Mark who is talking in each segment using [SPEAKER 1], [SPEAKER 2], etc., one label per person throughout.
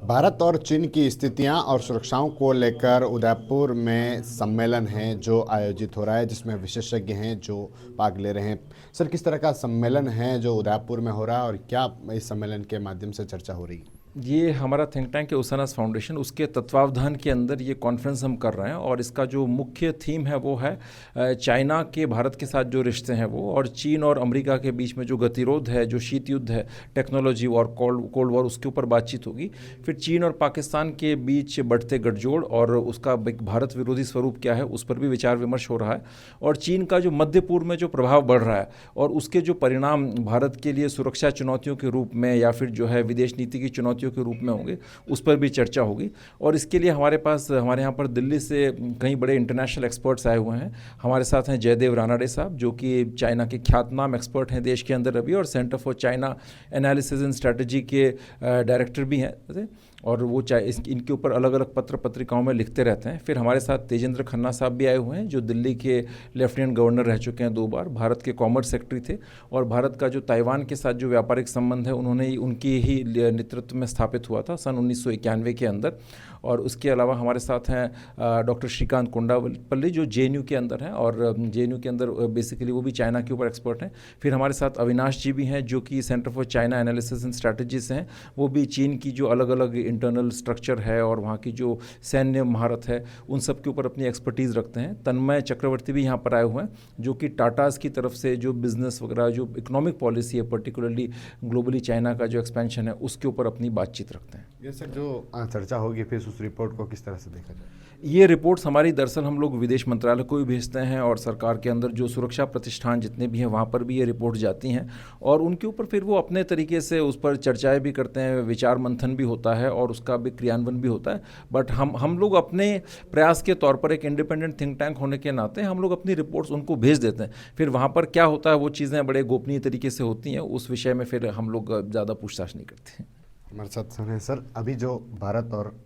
[SPEAKER 1] भारत और चीन की स्थितियां और सुरक्षाओं को लेकर उदयपुर में सम्मेलन है जो आयोजित हो रहा है, जिसमें विशेषज्ञ हैं जो भाग ले रहे हैं। सर, किस तरह का सम्मेलन है जो उदयपुर में हो रहा है और क्या इस सम्मेलन के माध्यम से चर्चा हो रही है?
[SPEAKER 2] ये हमारा थिंक टैंक है ओसानास फाउंडेशन, उसके तत्वावधान के अंदर ये कॉन्फ्रेंस हम कर रहे हैं और इसका जो मुख्य थीम है वो है चाइना के भारत के साथ जो रिश्ते हैं वो, और चीन और अमेरिका के बीच में जो गतिरोध है, जो शीत युद्ध है, टेक्नोलॉजी वॉर, कोल्ड वॉर, उसके ऊपर बातचीत होगी। फिर चीन और पाकिस्तान के बीच बढ़ते गठजोड़ और उसका भारत विरोधी स्वरूप क्या है उस पर भी विचार विमर्श हो रहा है, और चीन का जो मध्य पूर्व में जो प्रभाव बढ़ रहा है और उसके जो परिणाम भारत के लिए सुरक्षा चुनौतियों के रूप में या फिर जो है विदेश नीति की चुनौतियों के रूप में होंगे, उस पर भी चर्चा होगी। और इसके लिए हमारे यहाँ पर दिल्ली से कई बड़े इंटरनेशनल एक्सपर्ट्स आए हुए हैं। हमारे साथ हैं जयदेव रानाडे साहब, जो कि चाइना के ख्यातनाम एक्सपर्ट हैं देश के अंदर अभी, और centre for China analysis and strategy के डायरेक्टर भी हैं, और वो इनके ऊपर अलग अलग पत्र पत्रिकाओं में लिखते रहते हैं। फिर हमारे साथ तेजेंद्र खन्ना साहब भी आए हुए हैं, जो दिल्ली के लेफ्टिनेंट गवर्नर रह चुके हैं 2 बार, भारत के कॉमर्स सेक्रेटरी थे, और भारत का जो ताइवान के साथ जो व्यापारिक संबंध है उन्होंने उनकी ही नेतृत्व में स्थापित हुआ था सन 1991 के अंदर। और उसके अलावा हमारे साथ हैं डॉक्टर श्रीकांत कुंडापल्ली, जो जेएनयू के अंदर हैं, और जेएनयू के अंदर बेसिकली वो भी चाइना के ऊपर एक्सपर्ट हैं। फिर हमारे साथ अविनाश जी भी हैं, जो कि centre for China analysis and strategy से हैं। वो भी चीन की जो अलग अलग इंटरनल स्ट्रक्चर है और वहाँ की जो सैन्य महारत है उन सब के ऊपर अपनी एक्सपर्टीज़ रखते हैं। तन्मय चक्रवर्ती भी यहाँ पर आए हुए हैं, जो कि टाटाज़ की तरफ से जो बिज़नेस वगैरह, जो इकोनॉमिक पॉलिसी है, पर्टिकुलरली ग्लोबली चाइना का जो एक्सपेंशन है उसके ऊपर अपनी बातचीत रखते हैं।
[SPEAKER 1] ये सर, जो चर्चा होगी फिर उस रिपोर्ट को किस तरह से देखा जाए?
[SPEAKER 2] ये रिपोर्ट्स हमारी दरअसल हम लोग विदेश मंत्रालय को भी भेजते हैं, और सरकार के अंदर जो सुरक्षा प्रतिष्ठान जितने भी हैं वहाँ पर भी ये रिपोर्ट जाती हैं, और उनके ऊपर फिर वो अपने तरीके से उस पर चर्चाएं भी करते हैं, विचार मंथन भी होता है और उसका भी क्रियान्वयन भी होता है। बट हम लोग अपने प्रयास के तौर पर एक इंडिपेंडेंट थिंक टैंक होने के नाते हम लोग अपनी रिपोर्ट्स उनको भेज देते हैं। फिर वहाँ पर क्या होता है वो चीज़ें बड़े गोपनीय तरीके से होती हैं, उस विषय में फिर हम लोग ज़्यादा पूछताछ नहीं करते हैं।
[SPEAKER 1] हमारे साथ सुने सर, अभी जो भारत और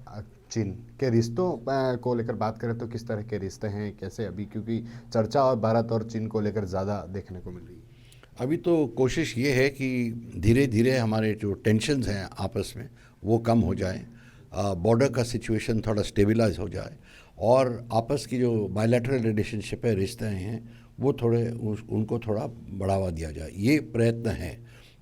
[SPEAKER 1] चीन के रिश्तों को लेकर बात करें तो किस तरह के रिश्ते हैं, कैसे अभी, क्योंकि चर्चा और भारत और चीन को लेकर ज़्यादा देखने को मिल रही है।
[SPEAKER 3] अभी तो कोशिश ये है कि धीरे धीरे हमारे जो टेंशन्स हैं आपस में वो कम हो जाए, बॉर्डर का सिचुएशन थोड़ा स्टेबलाइज हो जाए, और आपस की जो बायलैटरल रिलेशनशिप है, रिश्ते हैं, वो थोड़े उनको थोड़ा बढ़ावा दिया जाए, ये प्रयत्न है।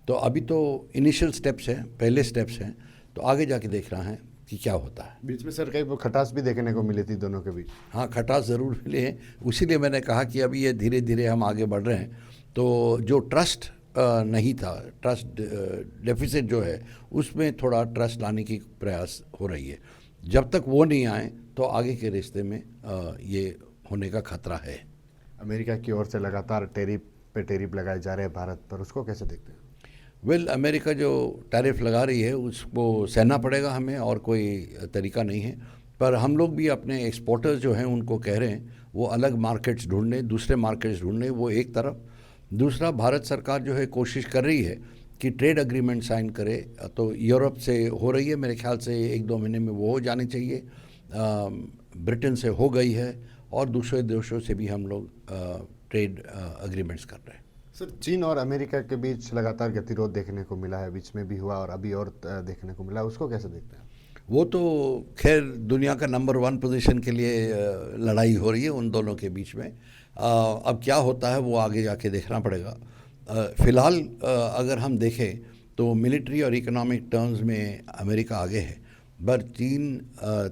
[SPEAKER 3] तो अभी तो इनिशियल स्टेप्स हैं, पहले स्टेप्स हैं, तो आगे जाके देख रहा है कि क्या होता है।
[SPEAKER 1] बीच में सर कई खटास भी देखने को मिली थी दोनों के बीच।
[SPEAKER 3] हाँ, खटास ज़रूर मिले हैं, उसीलिए मैंने कहा कि अभी ये धीरे धीरे हम आगे बढ़ रहे हैं। तो जो ट्रस्ट नहीं था, ट्रस्ट डेफिसिट जो है, उसमें थोड़ा ट्रस्ट लाने की प्रयास हो रही है। जब तक वो नहीं आए तो आगे के रिश्ते में ये होने का खतरा है।
[SPEAKER 1] अमेरिका की ओर से लगातार टेरिफ लगाए जा रहे हैं भारत पर, उसको कैसे देखते हैं?
[SPEAKER 3] अमेरिका जो टैरिफ लगा रही है उसको सहना पड़ेगा हमें, और कोई तरीका नहीं है। पर हम लोग भी अपने एक्सपोर्टर्स जो हैं उनको कह रहे हैं वो अलग मार्केट्स ढूंढने, दूसरे मार्केट्स ढूंढने, वो एक तरफ। दूसरा, भारत सरकार जो है कोशिश कर रही है कि ट्रेड एग्रीमेंट साइन करे, तो यूरोप से हो रही है, मेरे ख्याल से 1-2 महीने में वो हो जानी चाहिए। ब्रिटेन से हो गई है, और दूसरे देशों से भी हम लोग ट्रेड एग्रीमेंट्स कर रहे हैं।
[SPEAKER 1] सर, चीन और अमेरिका के बीच लगातार गतिरोध देखने को मिला है, बीच में भी हुआ और अभी और देखने को मिला, उसको कैसे देखते हैं?
[SPEAKER 3] वो तो खैर दुनिया का नंबर 1 पोजीशन के लिए लड़ाई हो रही है उन दोनों के बीच में। अब क्या होता है वो आगे जाके देखना पड़ेगा। फ़िलहाल अगर हम देखें तो मिलिट्री और इकोनॉमिक टर्म्स में अमेरिका आगे है, पर चीन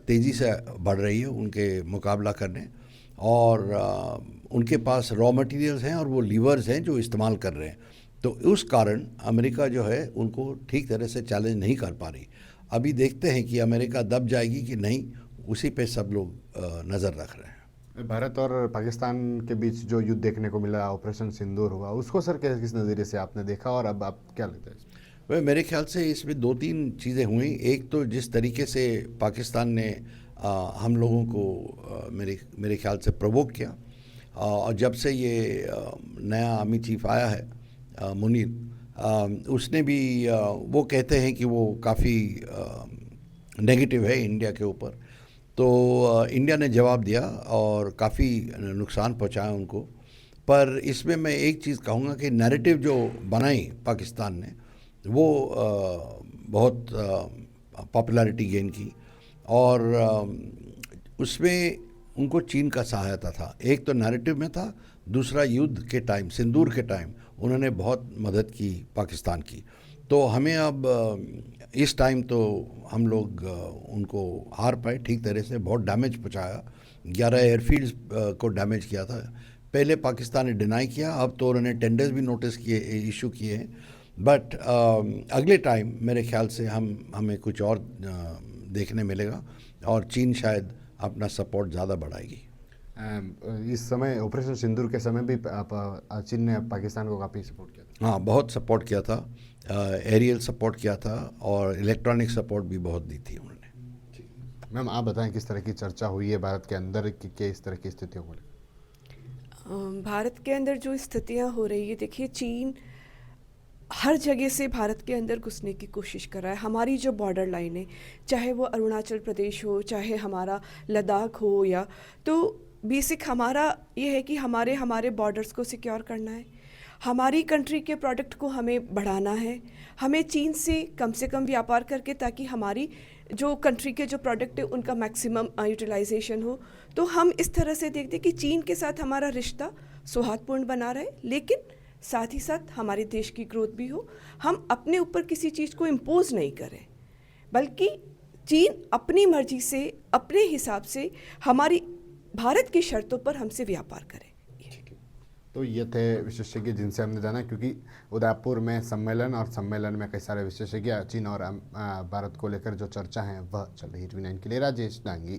[SPEAKER 3] तेज़ी से बढ़ रही है उनके मुकाबला करने, और उनके पास रॉ मटेरियल्स हैं और वो लीवर्स हैं जो इस्तेमाल कर रहे हैं। तो उस कारण अमेरिका जो है उनको ठीक तरह से चैलेंज नहीं कर पा रही। अभी देखते हैं कि अमेरिका दब जाएगी कि नहीं, उसी पे सब लोग नज़र रख रहे हैं।
[SPEAKER 1] भारत और पाकिस्तान के बीच जो युद्ध देखने को मिला, ऑपरेशन सिंदूर हुआ, उसको सर किस नज़रिए से आपने देखा और अब आप क्या लगता है इसमें?
[SPEAKER 3] वह मेरे ख्याल से इसमें 2-3 चीज़ें हुई। एक तो जिस तरीके से पाकिस्तान ने हम लोगों को मेरे ख्याल से प्रोवोक किया, और जब से ये नया आर्मी चीफ आया है मुनीर, उसने भी वो कहते हैं कि वो काफ़ी नेगेटिव है इंडिया के ऊपर। तो इंडिया ने जवाब दिया और काफ़ी नुकसान पहुंचाया उनको। पर इसमें मैं एक चीज़ कहूँगा कि नैरेटिव जो बनाई पाकिस्तान ने वो बहुत पॉपुलैरिटी गेन की, और उसमें उनको चीन का सहायता था। एक तो नैरेटिव में था, दूसरा युद्ध के टाइम, सिंदूर के टाइम उन्होंने बहुत मदद की पाकिस्तान की। तो हमें अब इस टाइम तो हम लोग उनको हार पाए ठीक तरह से, बहुत डैमेज पहुंचाया, 11 एयरफील्ड्स को डैमेज किया था। पहले पाकिस्तान ने डिनाई किया, अब तो उन्होंने टेंडर्स भी नोटिस किए, इशू किए हैं। बट अगले टाइम मेरे ख्याल से हमें कुछ और देखने मिलेगा, और चीन शायद अपना सपोर्ट ज़्यादा बढ़ाएगी।
[SPEAKER 1] इस समय ऑपरेशन सिंदूर के समय भी चीन ने पाकिस्तान को काफ़ी सपोर्ट किया था।
[SPEAKER 3] हाँ, बहुत सपोर्ट किया था, एरियल सपोर्ट किया था, और इलेक्ट्रॉनिक सपोर्ट भी बहुत दी थी उन्होंने।
[SPEAKER 1] मैम आप बताएं किस तरह की चर्चा हुई है भारत के अंदर कि इस तरह की स्थितियों को लेकर?
[SPEAKER 4] भारत के अंदर जो स्थितियां हो रही है, देखिए चीन हर जगह से भारत के अंदर घुसने की कोशिश कर रहा है। हमारी जो बॉर्डर लाइन है, चाहे वो अरुणाचल प्रदेश हो, चाहे हमारा लद्दाख हो, या तो बेसिक हमारा ये है कि हमारे बॉर्डर्स को सिक्योर करना है, हमारी कंट्री के प्रोडक्ट को हमें बढ़ाना है, हमें चीन से कम व्यापार करके, ताकि हमारी जो कंट्री के जो प्रोडक्ट है उनका मैक्सिमम यूटिलाइजेशन हो। तो हम इस तरह से देखते हैं कि चीन के साथ हमारा रिश्ता सौहार्दपूर्ण बना रहे, लेकिन साथ ही साथ हमारे देश की ग्रोथ भी हो। हम अपने ऊपर किसी चीज़ को इम्पोज नहीं करें, बल्कि चीन अपनी मर्जी से, अपने हिसाब से हमारी भारत की शर्तों पर हमसे व्यापार करे।
[SPEAKER 1] तो ये थे विशेषज्ञ जिनसे हमने जाना, क्योंकि उदयपुर में सम्मेलन और सम्मेलन में कई सारे विशेषज्ञ चीन और भारत को लेकर जो चर्चा है वह चल रही है। 9 के लिए राजेश डांगी।